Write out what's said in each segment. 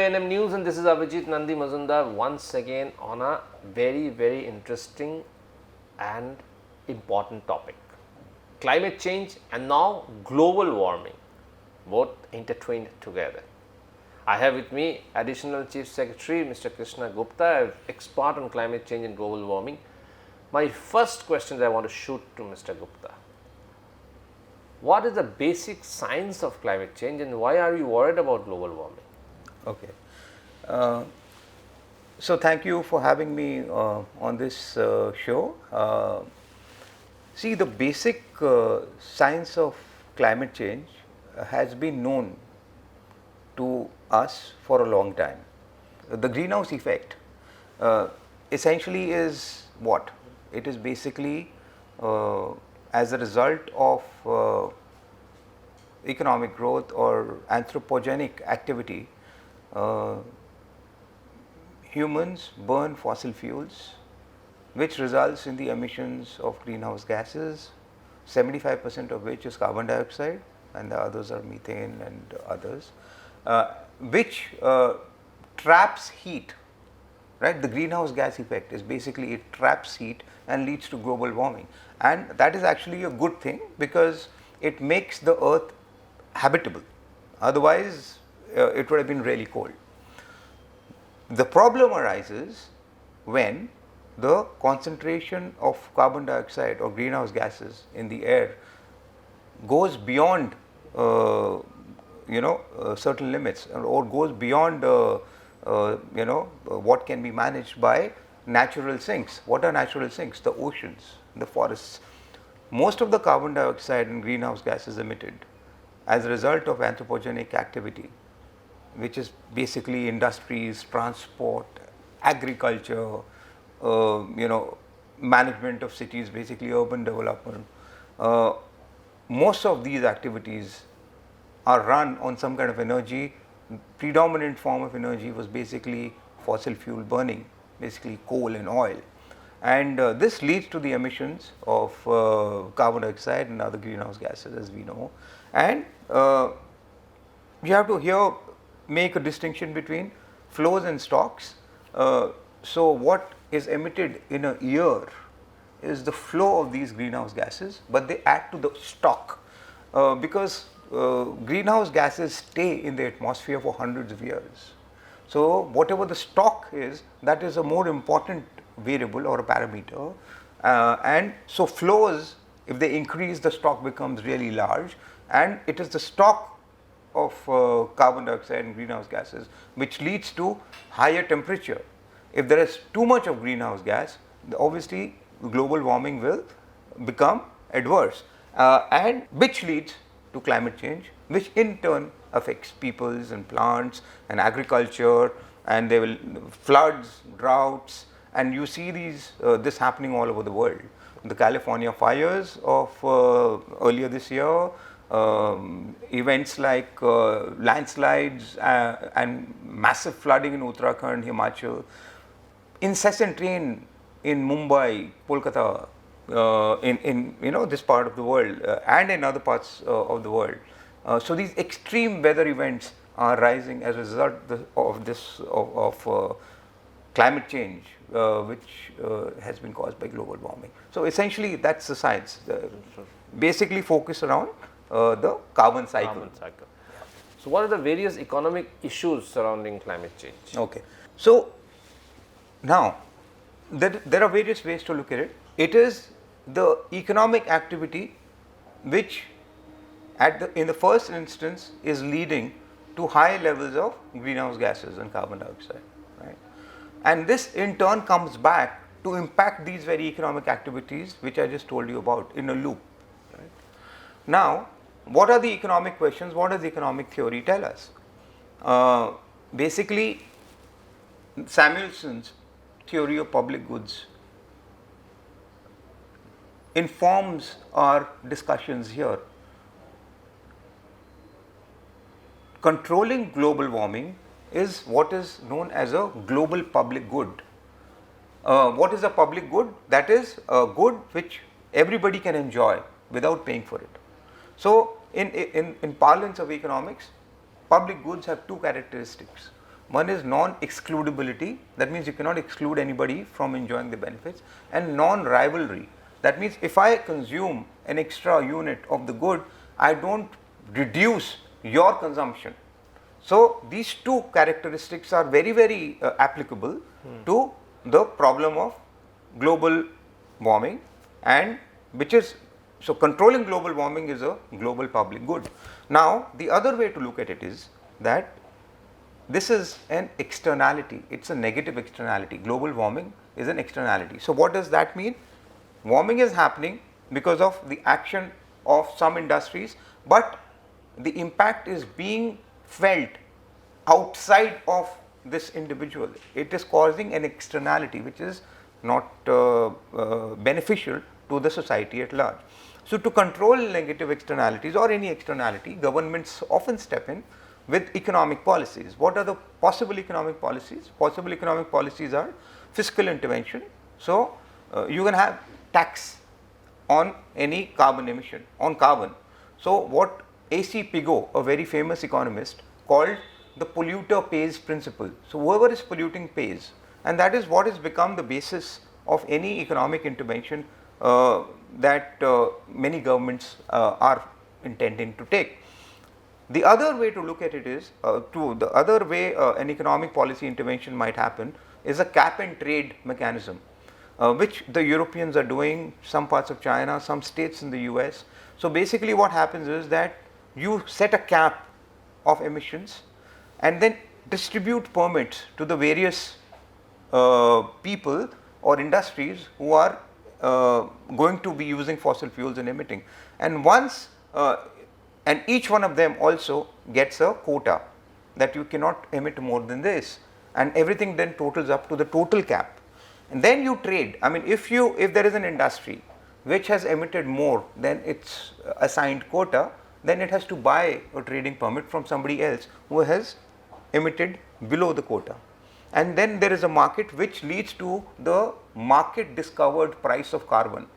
ANM News, and this is Avijit Nandi Majumdar once again on a very interesting and important topic. Climate change and now global warming, both intertwined together. I have with me Additional Chief Secretary Mr. Krishna Gupta, expert on climate change and global warming. My first question that I want to shoot to Mr. Gupta. What is the basic science of climate change and why are you worried about global warming? Okay. So thank you for having me on this show. See, the basic science of climate change has been known to us for a long time. The greenhouse effect essentially is what? It is basically as a result of economic growth or anthropogenic activity. Humans burn fossil fuels, which results in the emissions of greenhouse gases, 75% of which is carbon dioxide and the others are methane and others, which traps heat, right? The greenhouse gas effect is basically it traps heat and leads to global warming, and that is actually a good thing because it makes the earth habitable, otherwise it would have been really cold. The problem arises when the concentration of carbon dioxide or greenhouse gases in the air goes beyond certain limits or goes beyond what can be managed by natural sinks. What are natural sinks? The oceans, the forests. Most of the carbon dioxide and greenhouse gases emitted as a result of anthropogenic activity, which is basically industries, transport, agriculture, management of cities, basically urban development. Most of these activities are run on some kind of energy. Predominant form of energy was basically fossil fuel burning, basically coal and oil. And this leads to the emissions of carbon dioxide and other greenhouse gases, as we know. And you have to here make a distinction between flows and stocks. So what is emitted in a year is the flow of these greenhouse gases, but they add to the stock because greenhouse gases stay in the atmosphere for hundreds of years. So whatever the stock is, that is a more important variable or a parameter, and so flows, if they increase, the stock becomes really large, and it is the stock of carbon dioxide and greenhouse gases which leads to higher temperature. If there is too much of greenhouse gas, obviously global warming will become adverse, and which leads to climate change, which in turn affects peoples and plants and agriculture, and there will floods, droughts, and you see this happening all over the world. The California fires of earlier this year, events like landslides and massive flooding in Uttarakhand, Himachal, incessant rain in Mumbai, Kolkata, in this part of the world and in other parts of the world. So these extreme weather events are rising as a result of climate change, which has been caused by global warming. So essentially, that's the science. Basically, focus around the carbon cycle. So what are the various economic issues surrounding climate change? Okay. So now there are various ways to look at it. It is the economic activity which in the first instance is leading to high levels of greenhouse gases and carbon dioxide, right? And this in turn comes back to impact these very economic activities which I just told you about in a loop, right? Now, what are the economic questions? What does economic theory tell us? Basically, Samuelson's theory of public goods informs our discussions here. Controlling global warming is what is known as a global public good. What is a public good? That is a good which everybody can enjoy without paying for it. So in parlance of economics, public goods have two characteristics. One is non-excludability, that means you cannot exclude anybody from enjoying the benefits, and non-rivalry, that means if I consume an extra unit of the good, I don't reduce your consumption. So, these two characteristics are very, very applicable to the problem of global warming, and which is, so controlling global warming is a global public good. Now, the other way to look at it is that this is an externality, it is a negative externality. Global warming is an externality. So, what does that mean? Warming is happening because of the action of some industries, but the impact is being felt outside of this individual. It is causing an externality which is not beneficial to the society at large. So, to control negative externalities or any externality, governments often step in with economic policies. What are the possible economic policies? Possible economic policies are fiscal intervention. So, you can have tax on any carbon emission, on carbon. So, what A.C. Pigot, a very famous economist, called the polluter pays principle. So, whoever is polluting pays, and that is what has become the basis of any economic intervention that many governments are intending to take. The other way to look at it is, the other way an economic policy intervention might happen is a cap and trade mechanism, which the Europeans are doing, some parts of China, some states in the US. So, basically what happens is that you set a cap of emissions and then distribute permits to the various people or industries who are going to be using fossil fuels and emitting. And once and each one of them also gets a quota that you cannot emit more than this, and everything then totals up to the total cap. And then you trade. I mean, if there is an industry which has emitted more than its assigned quota, then it has to buy a trading permit from somebody else who has emitted below the quota. And then there is a market which leads to the market discovered price of carbon.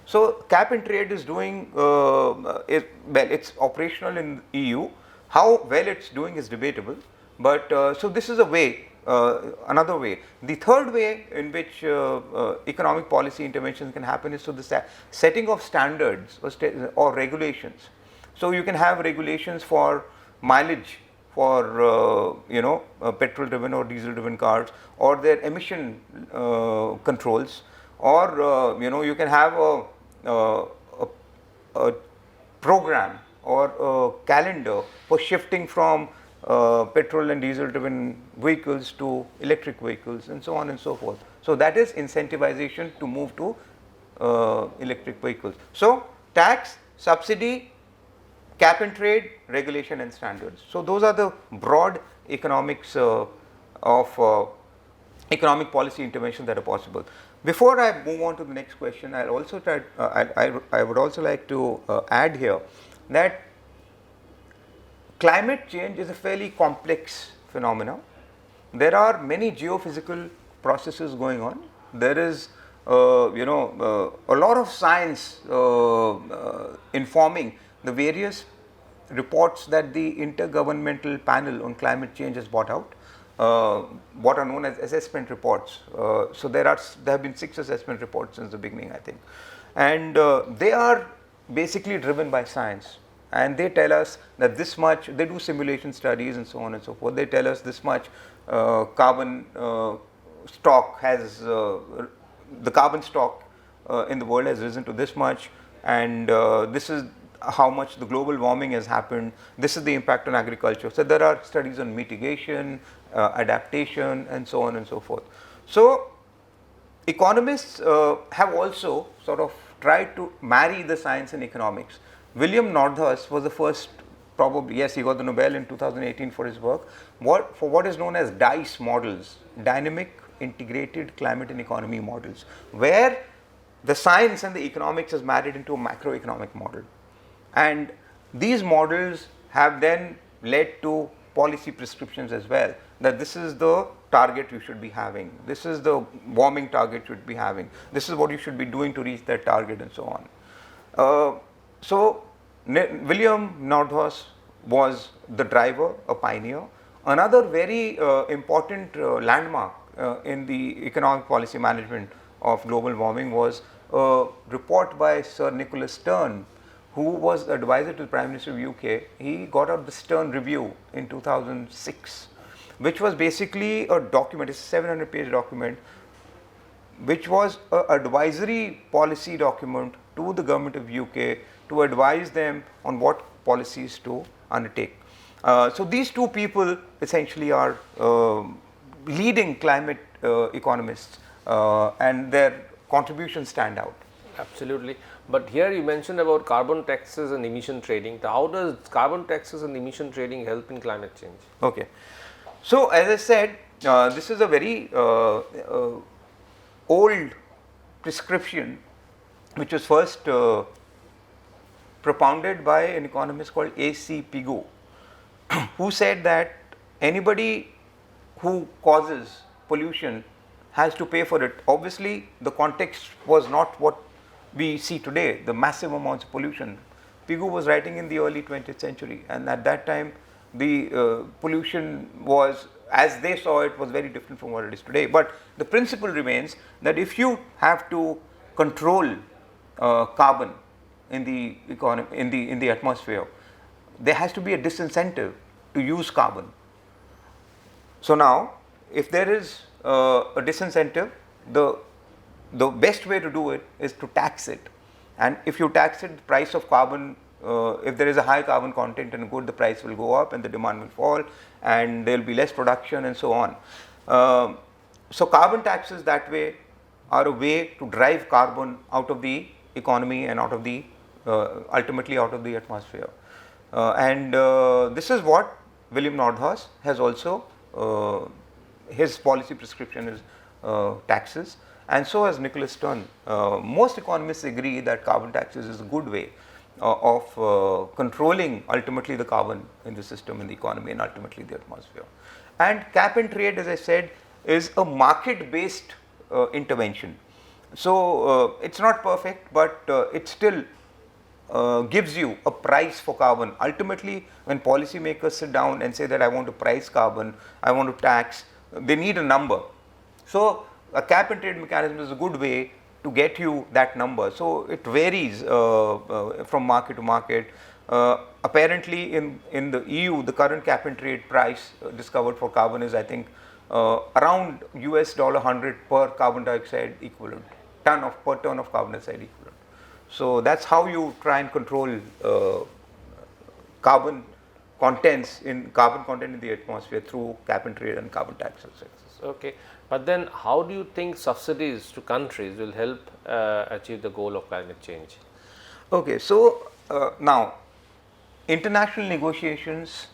So, cap and trade is doing well, it is operational in EU. How well it is doing is debatable, but so this is a way, another way. The third way in which economic policy interventions can happen is through the setting of standards or regulations. So, you can have regulations for mileage for petrol driven or diesel driven cars, or their emission controls, or you can have a program or a calendar for shifting from petrol and diesel driven vehicles to electric vehicles, and so on and so forth. So, that is incentivization to move to electric vehicles. So, tax, subsidy, cap and trade, regulation and standards. So, those are the broad economics of economic policy interventions that are possible. Before I move on to the next question, I would also like to add here that climate change is a fairly complex phenomena. There are many geophysical processes going on. There is a lot of science informing the various reports that the Intergovernmental Panel on Climate Change has brought out, what are known as assessment reports. So, there have been 6 assessment reports since the beginning, I think, and they are basically driven by science, and they tell us that this much, they do simulation studies and so on and so forth. They tell us this much carbon stock has, the carbon stock in the world has risen to this much, and this is how much the global warming has happened, this is the impact on agriculture. So, there are studies on mitigation, adaptation and so on and so forth. So, economists have also sort of tried to marry the science and economics. William Nordhaus was the first, probably, yes, he got the Nobel in 2018 for his work, for what is known as DICE models, Dynamic Integrated Climate and Economy models, where the science and the economics is married into a macroeconomic model. And these models have then led to policy prescriptions as well, that this is the target you should be having, this is the warming target you should be having, this is what you should be doing to reach that target, and so on. So, William Nordhaus was the driver, a pioneer Another very important landmark in the economic policy management of global warming was a report by Sir Nicholas Stern, who was advisor to the Prime Minister of UK. He got out the Stern Review in 2006, which was basically a document, it's a 700-page document, which was an advisory policy document to the government of UK to advise them on what policies to undertake. So these two people essentially are leading climate economists, and their contributions stand out. Absolutely. But here you mentioned about carbon taxes and emission trading. How does carbon taxes and emission trading help in climate change? Okay. So as I said, this is a very old prescription which was first propounded by an economist called A.C. Pigou, who said that anybody who causes pollution has to pay for it. Obviously, the context was not what we see today, the massive amounts of pollution. Pigou was writing in the early 20th century, and at that time the pollution was, as they saw it, was very different from what it is today. But the principle remains that if you have to control carbon in the economy, in the atmosphere, there has to be a disincentive to use carbon. So now, if there is a disincentive, the best way to do it is to tax it. And if you tax it, the price of carbon, if there is a high carbon content in a good, the price will go up and the demand will fall, and there will be less production and so on. So carbon taxes that way are a way to drive carbon out of the economy and out of the ultimately out of the atmosphere. And this is what William Nordhaus has also, his policy prescription is taxes, and so has Nicholas Stern. Most economists agree that carbon taxes is a good way of controlling ultimately the carbon in the system, in the economy, and ultimately the atmosphere. And cap and trade, as I said, is a market based intervention. So it's not perfect, but it still gives you a price for carbon. Ultimately, when policymakers sit down and say that I want to price carbon, I want to tax, they need a number. So a cap and trade mechanism is a good way to get you that number. So it varies from market to market. Apparently in the EU, the current cap and trade price discovered for carbon is, I think, around $100 per carbon dioxide equivalent, per ton of carbon dioxide equivalent. So that's how you try and control carbon content in the atmosphere through cap and trade and carbon taxes. Okay, but then how do you think subsidies to countries will help achieve the goal of climate change? Okay, so now international negotiations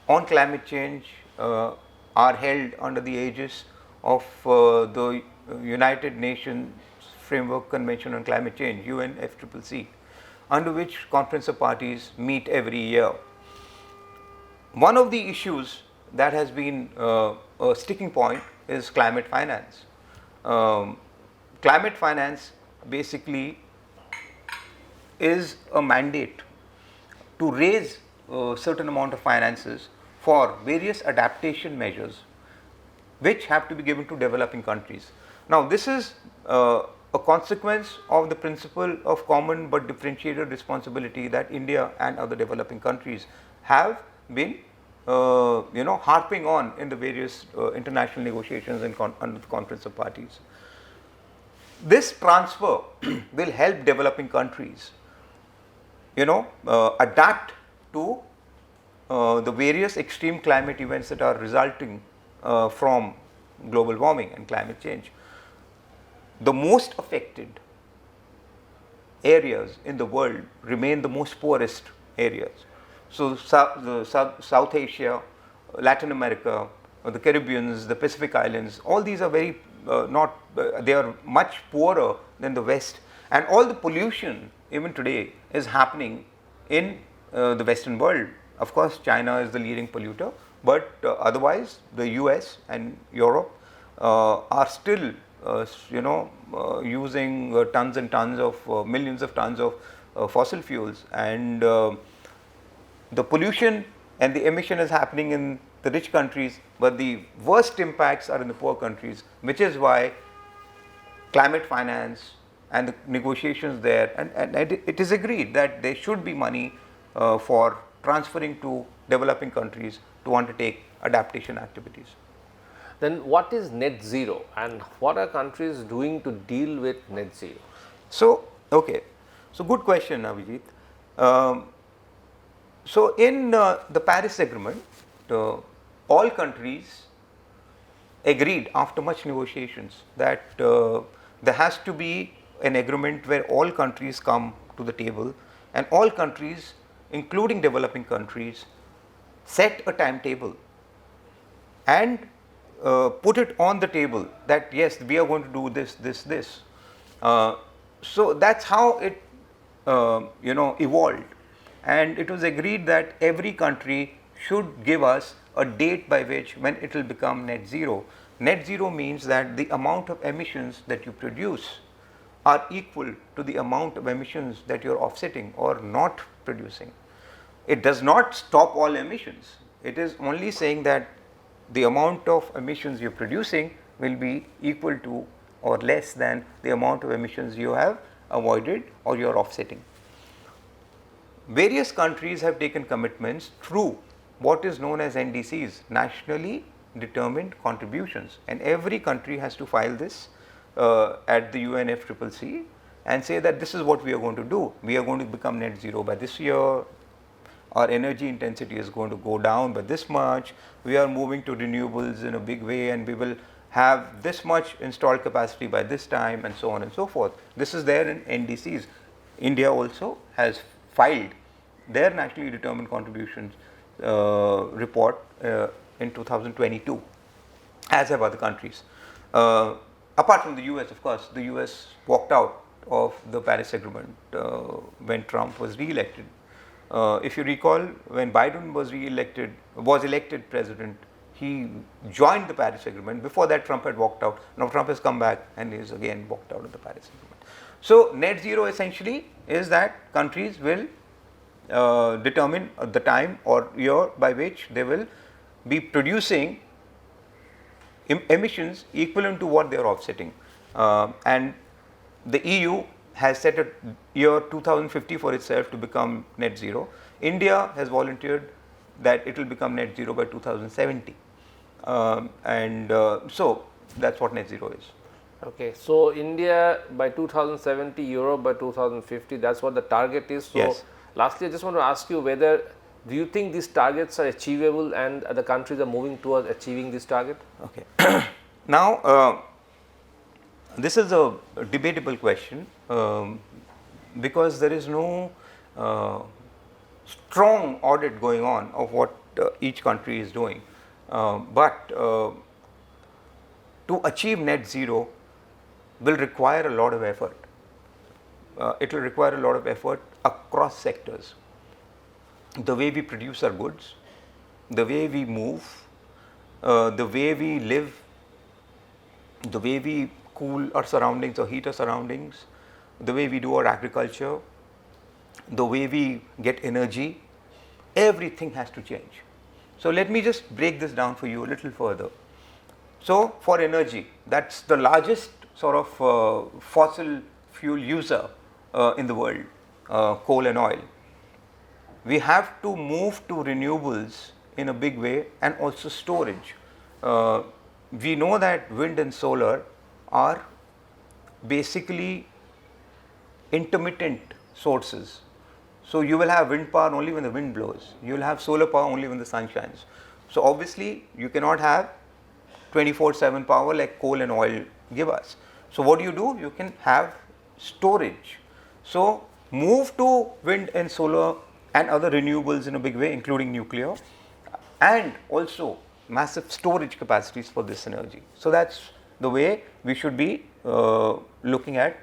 on climate change are held under the aegis of the United Nations Framework Convention on Climate Change, UNFCCC, under which Conference of Parties meet every year. One of the issues that has been a sticking point is climate finance. Climate finance basically is a mandate to raise a certain amount of finances for various adaptation measures which have to be given to developing countries. Now, this is a consequence of the principle of common but differentiated responsibility that India and other developing countries have been harping on in the various international negotiations and under the Conference of Parties. This transfer will help developing countries adapt to the various extreme climate events that are resulting from global warming and climate change. The most affected areas in the world remain the most poorest areas. So, South Asia, Latin America, the Caribbean, the Pacific Islands, all these are very they are much poorer than the West, and all the pollution even today is happening in the Western world. Of course, China is the leading polluter, but otherwise the US and Europe are still using tons and tons of millions of tons of fossil fuels, and the pollution and the emission is happening in the rich countries, but the worst impacts are in the poor countries, which is why climate finance and the negotiations there, and it is agreed that there should be money for transferring to developing countries to undertake adaptation activities. Then what is net zero and what are countries doing to deal with net zero? So, okay, so good question, Avijit. So, in the Paris Agreement, all countries agreed after much negotiations that there has to be an agreement where all countries come to the table, and all countries, including developing countries, set a timetable and put it on the table that yes, we are going to do this, this, this. So that's how it evolved, and it was agreed that every country should give us a date by which when it will become net zero. Net zero means that the amount of emissions that you produce are equal to the amount of emissions that you are offsetting or not producing. It does not stop all emissions. It is only saying that the amount of emissions you are producing will be equal to or less than the amount of emissions you have avoided or you are offsetting. Various countries have taken commitments through what is known as NDCs, nationally determined contributions, and every country has to file this at the UNFCCC and say that this is what we are going to do. We are going to become net zero by this year. Our energy intensity is going to go down by this much. We are moving to renewables in a big way, and we will have this much installed capacity by this time, and so on and so forth. This is there in NDCs. India also has filed their nationally determined contributions report in 2022, as have other countries. Apart from the US, of course, the US walked out of the Paris Agreement when Trump was re-elected. If you recall, when Biden was elected president, he joined the Paris Agreement. Before that, Trump had walked out. Now Trump has come back and is again walked out of the Paris Agreement. So net zero essentially is that countries will determine the time or year by which they will be producing emissions equivalent to what they are offsetting, and the EU has set a year 2050 for itself to become net zero. India has volunteered that it will become net zero by 2070, so that's what net zero is. Okay, so India by 2070, Europe by 2050, that's what the target is. So Yes. Lastly, I just want to ask you whether do you think these targets are achievable and the countries are moving towards achieving this target? Okay. Now, this is a debatable question because there is no strong audit going on of what each country is doing. But to achieve net zero will require a lot of effort. It will require a lot of effort across sectors. The way we produce our goods, the way we move, the way we live, the way we cool our surroundings or heat our surroundings, the way we do our agriculture, the way we get energy, everything has to change. So let me just break this down for you a little further. So for energy, that's the largest sort of fossil fuel user in the world, coal and oil. We have to move to renewables in a big way and also storage. We know that wind and solar are basically intermittent sources. So you will have wind power only when the wind blows. You will have solar power only when the sun shines. So obviously you cannot have 24/7 power like coal and oil give us. So what do? You can have storage. So move to wind and solar and other renewables in a big way, including nuclear, and also massive storage capacities for this energy. So that's the way we should be looking at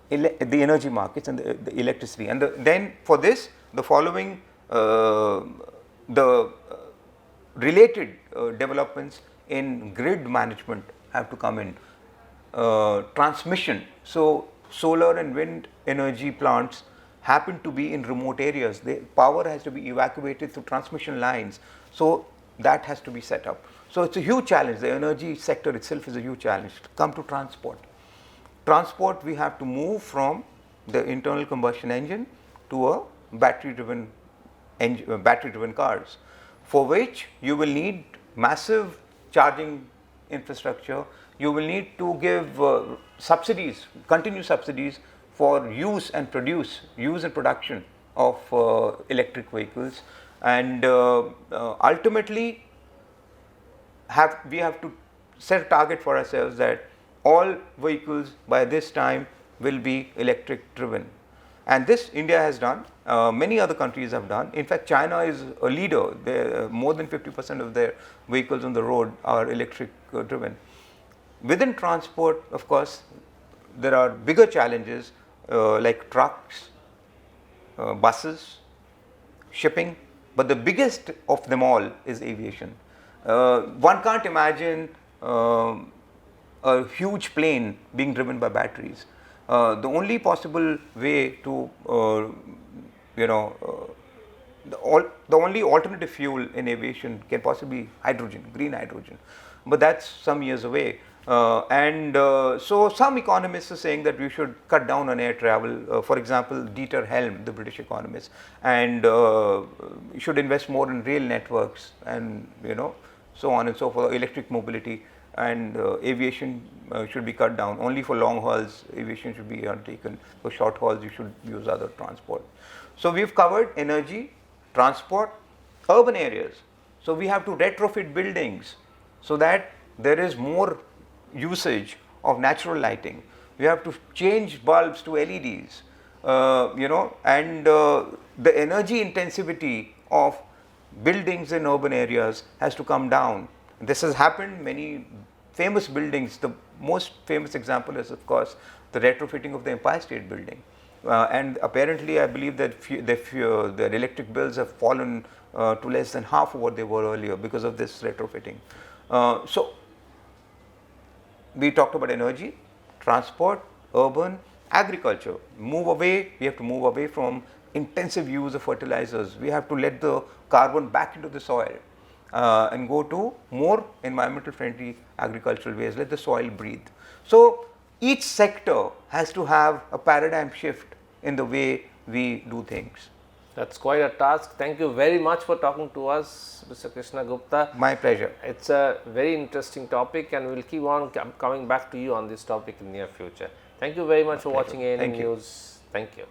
the energy markets and the electricity. And then for this, the following the related developments in grid management have to come in. Transmission. So solar and wind energy plants happen to be in remote areas. The power has to be evacuated through transmission lines. So that has to be set up. So it's a huge challenge. The energy sector itself is a huge challenge. Come to transport. Transport, we have to move from the internal combustion engine to a battery driven cars, for which you will need massive charging infrastructure. You will need to give subsidies, continuous subsidies for use and production of electric vehicles, and ultimately we have to set a target for ourselves that all vehicles by this time will be electric driven. And this India has done, many other countries have done. In fact, China is a leader. More than 50% of their vehicles on the road are electric driven. Within transport, of course, there are bigger challenges like trucks, buses, shipping, but the biggest of them all is aviation. One can't imagine a huge plane being driven by batteries. The only possible way to, the only alternative fuel in aviation can possibly be hydrogen, green hydrogen, but that's some years away. So some economists are saying that we should cut down on air travel. For example, Dieter Helm, the British economist, and should invest more in rail networks, and so on and so forth, electric mobility, and aviation should be cut down. Only for long hauls aviation should be undertaken. For short hauls you should use other transport. So we've covered energy, transport, urban areas. So we have to retrofit buildings so that there is more usage of natural lighting. We have to change bulbs to LEDs, and the energy intensivity of buildings in urban areas has to come down. This has happened. Many famous buildings, the most famous example is of course the retrofitting of the Empire State Building, and apparently I believe that the electric bills have fallen to less than half of what they were earlier because of this retrofitting. So we talked about energy, transport, urban, agriculture. We have to move away from intensive use of fertilizers. We have to let the carbon back into the soil and go to more environmental friendly agricultural ways. Let the soil breathe. So each sector has to have a paradigm shift in the way we do things. That's quite a task. Thank you very much for talking to us, Mr. Krishna Gupta. My pleasure. It's a very interesting topic, and we'll keep on coming back to you on this topic in the near future. Thank you very much for watching ANN News. Thank you.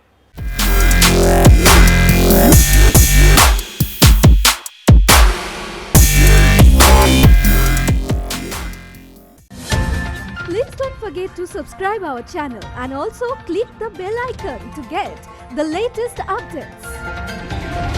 Please don't forget to subscribe our channel and also click the bell icon to get the latest updates.